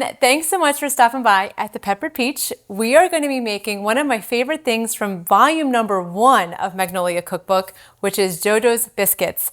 everyone, thanks so much for stopping by at the Peppered Peach. We are going to be making one of my favorite things from volume number 1 of Magnolia Cookbook, which is JOJO'S Biscuits.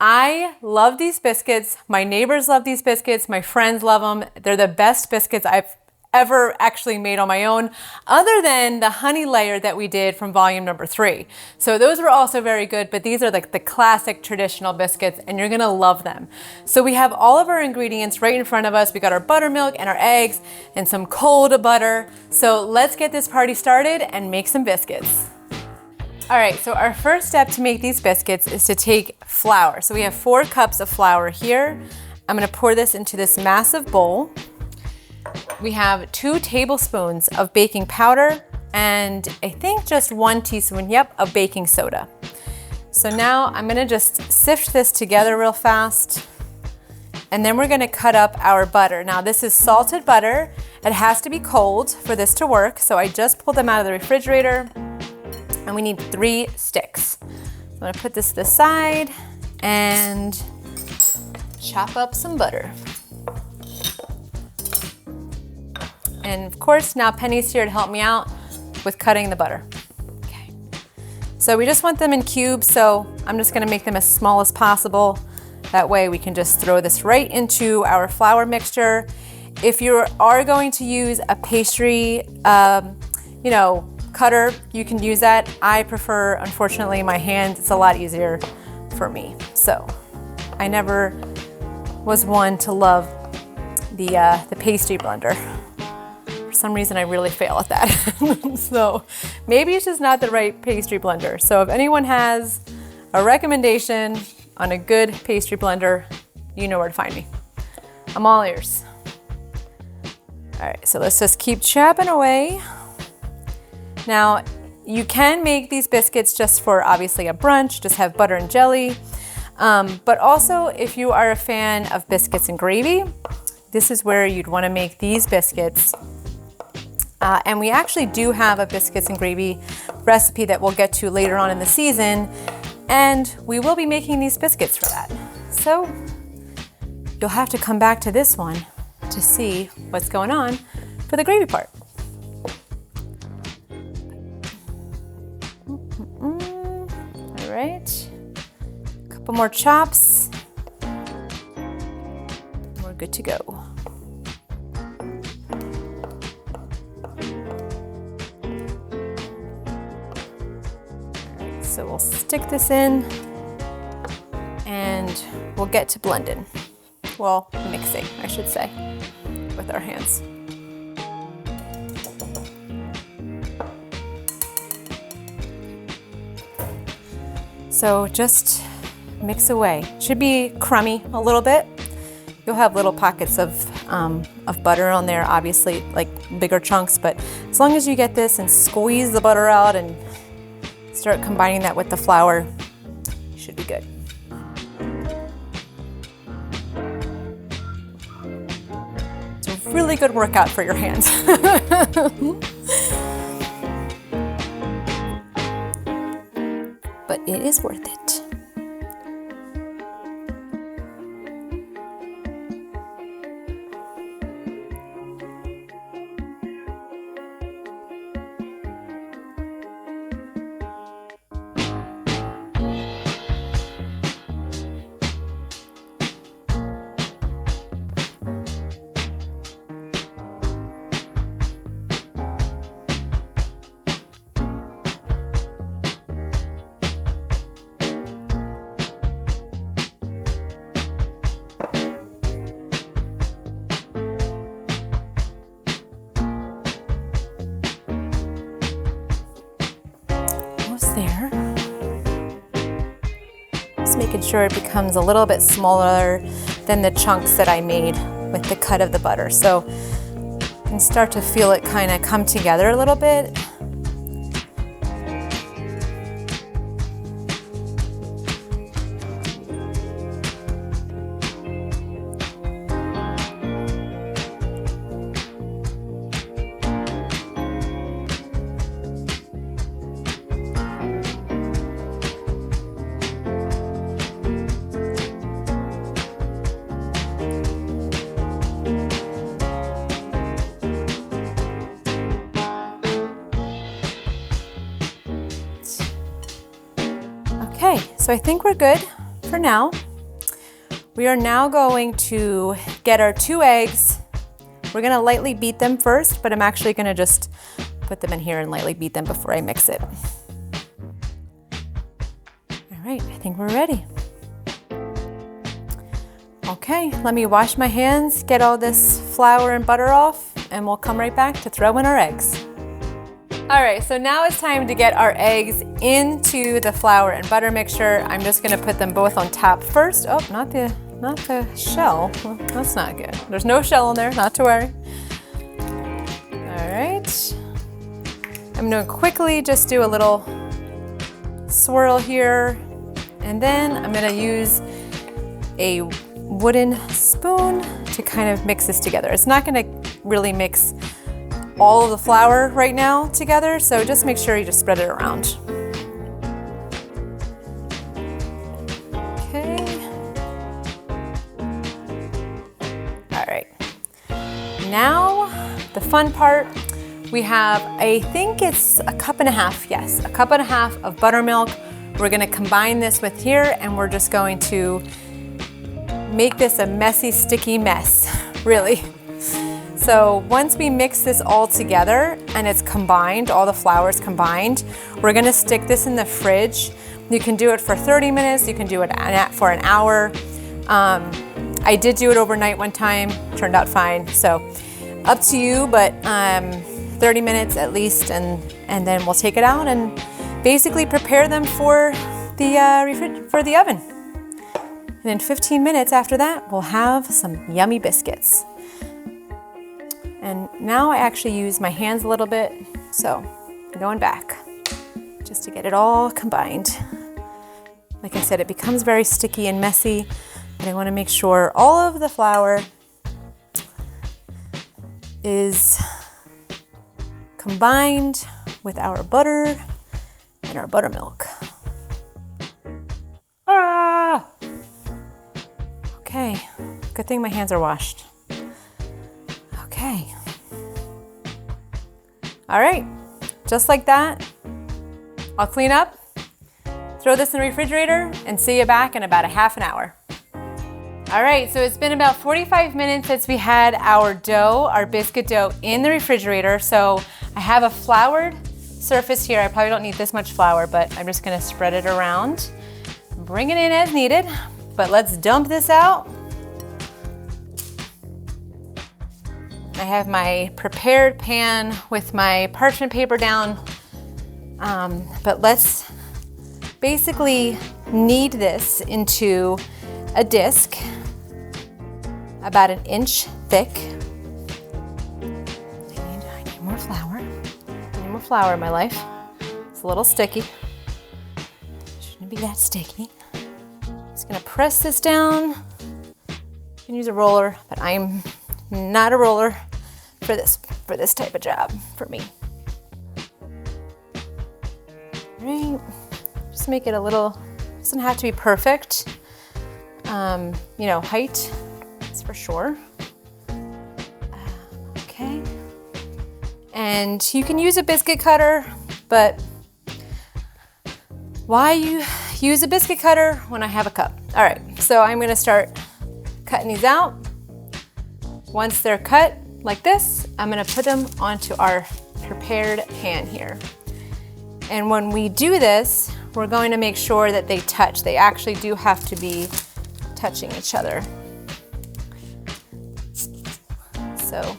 I love these biscuits. My neighbors love these biscuits. My friends love them. They're the best biscuits I've ever actually made on my own, other than the honey layer that we did from volume number 3. So those were also very good, but these are like the classic traditional biscuits and you're gonna love them. So we have all of our ingredients right in front of us. We got our buttermilk and our eggs and some cold butter. So let's get this party started and make some biscuits. All right, so our first step to make these biscuits is to take flour. So we have 4 cups of flour here. I'm gonna pour this into this massive bowl. We have 2 tablespoons of baking powder and I think just 1 teaspoon, of baking soda. So now I'm gonna just sift this together real fast and then we're gonna cut up our butter. Now this is salted butter. It has to be cold for this to work. So I just pulled them out of the refrigerator and we need 3 sticks. I'm gonna put this to the side and chop up some butter. And of course, now Penny's here to help me out with cutting the butter. Okay. So we just want them in cubes, so I'm just gonna make them as small as possible. That way we can just throw this right into our flour mixture. If you are going to use a pastry, cutter, you can use that. I prefer, unfortunately, my hand. It's a lot easier for me. So I never was one to love the pastry blender. For some reason I really fail at that. So maybe it's just not the right pastry blender. So if anyone has a recommendation on a good pastry blender, you know where to find me. I'm all ears. All right, so let's just keep chopping away. Now you can make these biscuits just for obviously a brunch, just have butter and jelly. But also if you are a fan of biscuits and gravy, this is where you'd wanna make these biscuits. And we actually do have a biscuits and gravy recipe that we'll get to later on in the season. And we will be making these biscuits for that. So you'll have to come back to this one to see what's going on for the gravy part. All right, a couple more chops. We're good to go. So we'll stick this in and we'll get to blending. Well, mixing, I should say, with our hands. So just mix away. Should be crummy a little bit. You'll have little pockets of butter on there, obviously, like bigger chunks, but as long as you get this and squeeze the butter out and start combining that with the flour, you should be good. It's a really good workout for your hands. But it is worth it. There. Just making sure it becomes a little bit smaller than the chunks that I made with the cut of the butter. So you can start to feel it kind of come together a little bit. Okay, so I think we're good for now. We are now going to get our 2 eggs. We're gonna lightly beat them first, but I'm actually gonna just put them in here and lightly beat them before I mix it. All right, I think we're ready. Okay, let me wash my hands, get all this flour and butter off, and we'll come right back to throw in our eggs. All right, so now it's time to get our eggs into the flour and butter mixture. I'm just gonna put them both on top first. Oh, not the shell. Well, that's not good. There's no shell in there, not to worry. All right. I'm gonna quickly just do a little swirl here, and then I'm gonna use a wooden spoon to kind of mix this together. It's not gonna really mix all of the flour right now together, so just make sure you just spread it around. Okay. All right. Now, the fun part, we have, I think it's a cup and a half, yes, a cup and a half of buttermilk. We're gonna combine this with here, and we're just going to make this a messy, sticky mess, really. So once we mix this all together and it's combined, all the flour is combined, we're gonna stick this in the fridge. You can do it for 30 minutes, you can do it for an hour. I did do it overnight one time, turned out fine. So up to you, but 30 minutes at least, and then we'll take it out and basically prepare them for the oven. And in 15 minutes after that, we'll have some yummy biscuits. And now I actually use my hands a little bit, so I'm going back just to get it all combined. Like I said, it becomes very sticky and messy, but I want to make sure all of the flour is combined with our butter and our buttermilk. Ah! Okay, good thing my hands are washed. Okay. All right, just like that. I'll clean up, throw this in the refrigerator, and see you back in about a half an hour. All right, so it's been about 45 minutes since we had our dough, our biscuit dough, in the refrigerator. So I have a floured surface here. I probably don't need this much flour, but I'm just gonna spread it around, bring it in as needed. But let's dump this out. I have my prepared pan with my parchment paper down, but let's basically knead this into a disc about 1 inch thick. I need more flour. I need more flour in my life. It's a little sticky. Shouldn't be that sticky. Just gonna press this down. You can use a roller, but I'm not a roller for this type of job for me. All right, just make it a little, doesn't have to be perfect. You know, height is for sure. Okay, and you can use a biscuit cutter, but why you use a biscuit cutter when I have a cup? All right, so I'm gonna start cutting these out. Once they're cut like this, I'm gonna put them onto our prepared pan here. And when we do this, we're going to make sure that they touch. They actually do have to be touching each other. So,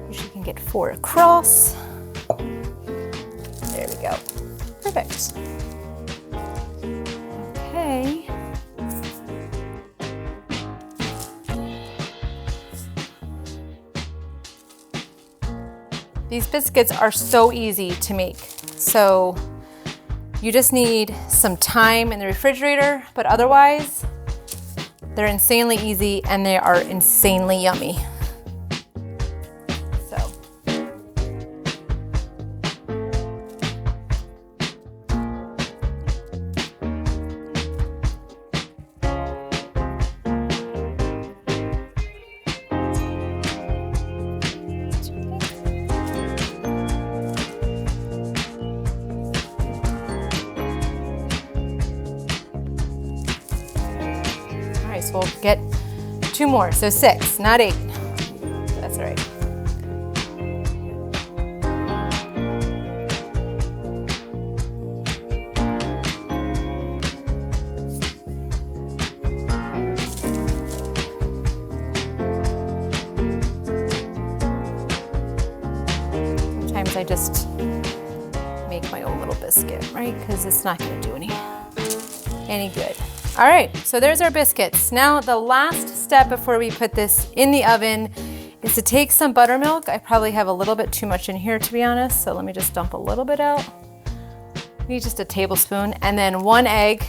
usually you can get 4 across. There we go. Perfect. Okay. These biscuits are so easy to make. So you just need some time in the refrigerator, but otherwise they're insanely easy and they are insanely yummy. So. So we'll get 2 more, so 6, not 8. That's all right. Sometimes I just make my own little biscuit, right? Because it's not going to do any good. All right, so there's our biscuits. Now the last step before we put this in the oven is to take some buttermilk. I probably have a little bit too much in here, to be honest, so let me just dump a little bit out. Maybe just a tablespoon, and then 1 egg.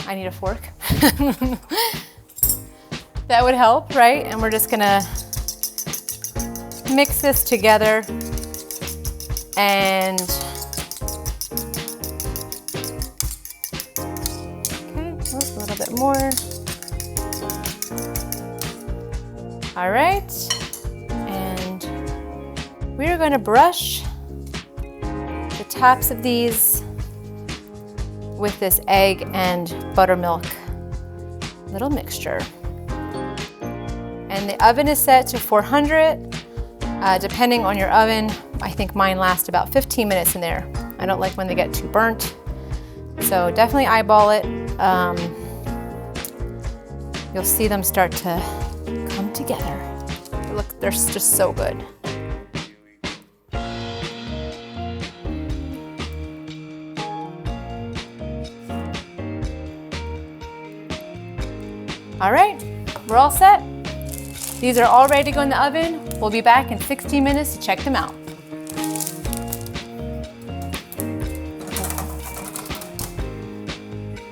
I need a fork. That would help, right? And we're just gonna mix this together and a little bit more. All right, and we are going to brush the tops of these with this egg and buttermilk little mixture. And the oven is set to 400. Depending on your oven, I think mine lasts about 15 minutes in there. I don't like when they get too burnt, so definitely eyeball it. You'll see them start to come together. Look, they're just so good. All right, we're all set. These are all ready to go in the oven. We'll be back in 16 minutes to check them out.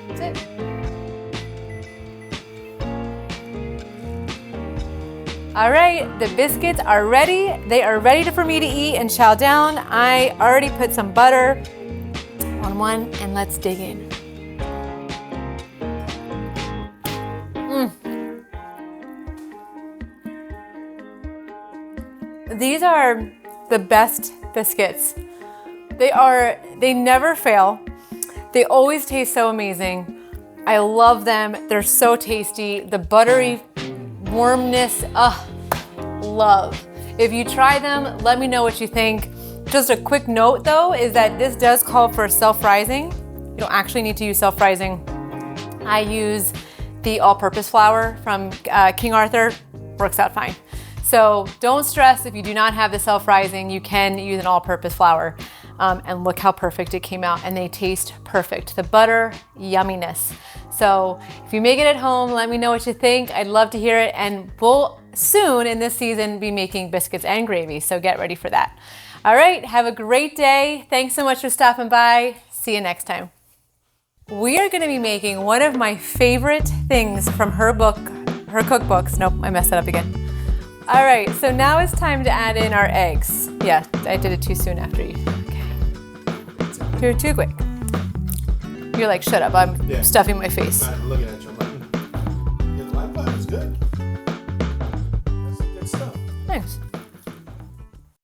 That's it. All right, the biscuits are ready. They are ready for me to eat and chow down. I already put some butter on one, and let's dig in. These are the best biscuits. They never fail. They always taste so amazing. I love them. They're so tasty. The buttery warmness, love. If you try them, let me know what you think. Just a quick note though, is that this does call for self-rising. You don't actually need to use self-rising. I use the all-purpose flour from King Arthur, works out fine. So don't stress if you do not have the self-rising, you can use an all-purpose flour. And look how perfect it came out, and they taste perfect. The butter, yumminess. So if you make it at home, let me know what you think. I'd love to hear it, and we'll soon in this season be making biscuits and gravy, so get ready for that. All right, have a great day. Thanks so much for stopping by. See you next time. We are gonna be making one of my favorite things from her cookbooks. Nope, I messed that up again. All right, so now it's time to add in our eggs. Yeah, I did it too soon after you. Okay. You're too quick. You're like, shut up, I'm stuffing my face. I'm looking at you, I'm like, the light button is good. That's good stuff. Thanks.